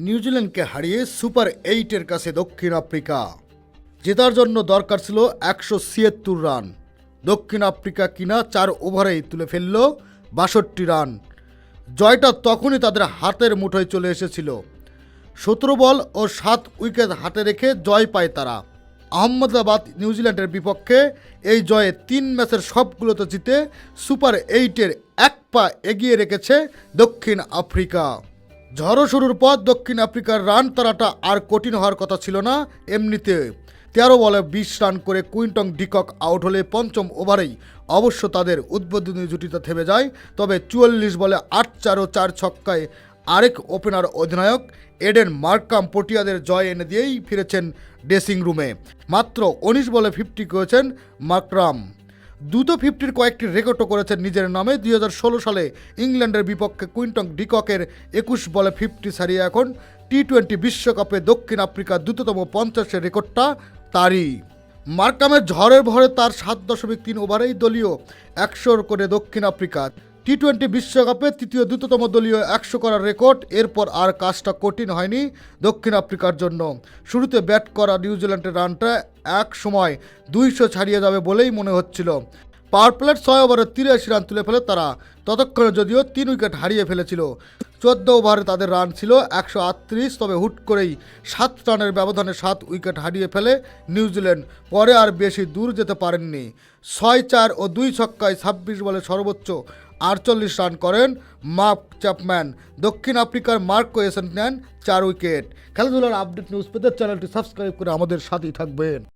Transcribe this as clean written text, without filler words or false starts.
নিউজিল্যান্ডকে হারিয়ে সুপার 8-এর কাছে দক্ষিণ আফ্রিকা। জেতার জন্য দরকার ছিল 176 রান। দক্ষিণ আফ্রিকা কিনা 4 ওভারেই তুলে ফেলল 62 রান। জয়টা তখনই তাদের হাতের মুঠোয় চলে এসেছিল। 17 বল ও 7 উইকেট হাতে রেখে জয় পায় তারা। আহমেদাবাদ নিউজিল্যান্ডের বিপক্ষে এই জয়ে 3 ম্যাচের সবগুলোতে জিতে সুপার 8-এর এক পা এগিয়ে রেখেছে দক্ষিণ আফ্রিকা। ঝড়ো শুরুর পর দক্ষিণ আফ্রিকার রান তাড়াটা আর কঠিন হওয়ার কথা ছিল না। এমনিতে 13 বলে 20 রান করে কুইন্টন ডিকক আউট হলে পঞ্চম ওভারেই অবশ্য তাদের উদ্বোধনী জুটিতে থেমে যায়। তবে 44 বলে 8-4 ও 4 ছক্কায় আরেক ওপেনার অধিনায়ক এডেন মার্কাম পটিয়াদের জয় এনে দিয়েই ফিরেছেন ড্রেসিং রুমে। মাত্র 19 বলে 50 করেছেন মার্কাম। দ্রুত 50-র কয়েকটি রেকর্ডও করেছেন নিজের নামে। 2016 সালে ইংল্যান্ডের বিপক্ষে কুইন্টন ডিককের 21 বলে 50 ছাড়িয়ে এখন টি-20 বিশ্বকাপে দক্ষিণ আফ্রিকার দ্রুততম 50-এর রেকর্ডটা তারই। মার্কামের ঝড়ের ভরে তার 7.3 ওভারেই দলীয় 100 করে দক্ষিণ আফ্রিকা টি-20 বিশ্বকাপে তৃতীয় দ্রুততম দলীয় 100 করার রেকর্ড। এরপর আর কাজটা কঠিন হয়নি দক্ষিণ আফ্রিকার জন্য। শুরুতে ব্যাট করা নিউজিল্যান্ডের রানটা এক সময় 200 ছাড়িয়ে যাবে বলেই মনে হচ্ছিল। পাওয়ার প্লের 6 ওভারে 83 রান তুলে ফেলে তারা। ততক্ষণে যদিও 3 উইকেট হারিয়ে ফেলেছিল। 14 ওভারে তাদের রান ছিল 138। তবে হুট করেই 7 রানের ব্যবধানে 7 উইকেট হারিয়ে ফেলে নিউজিল্যান্ড। পরে আর বেশি দূর যেতে পারেননি। 6-4 ও 2 ছক্কায় 26 বলে সর্বোচ্চ 48 রান করেন মার্ক চ্যাপম্যান। দক্ষিণ আফ্রিকার মার্ক কোয়েসেন্ট নেন 4 উইকেট। খেলাধুলার আপডেট নিউজ পেতে চ্যানেলটি সাবস্ক্রাইব করে আমাদের সাথেই থাকবেন।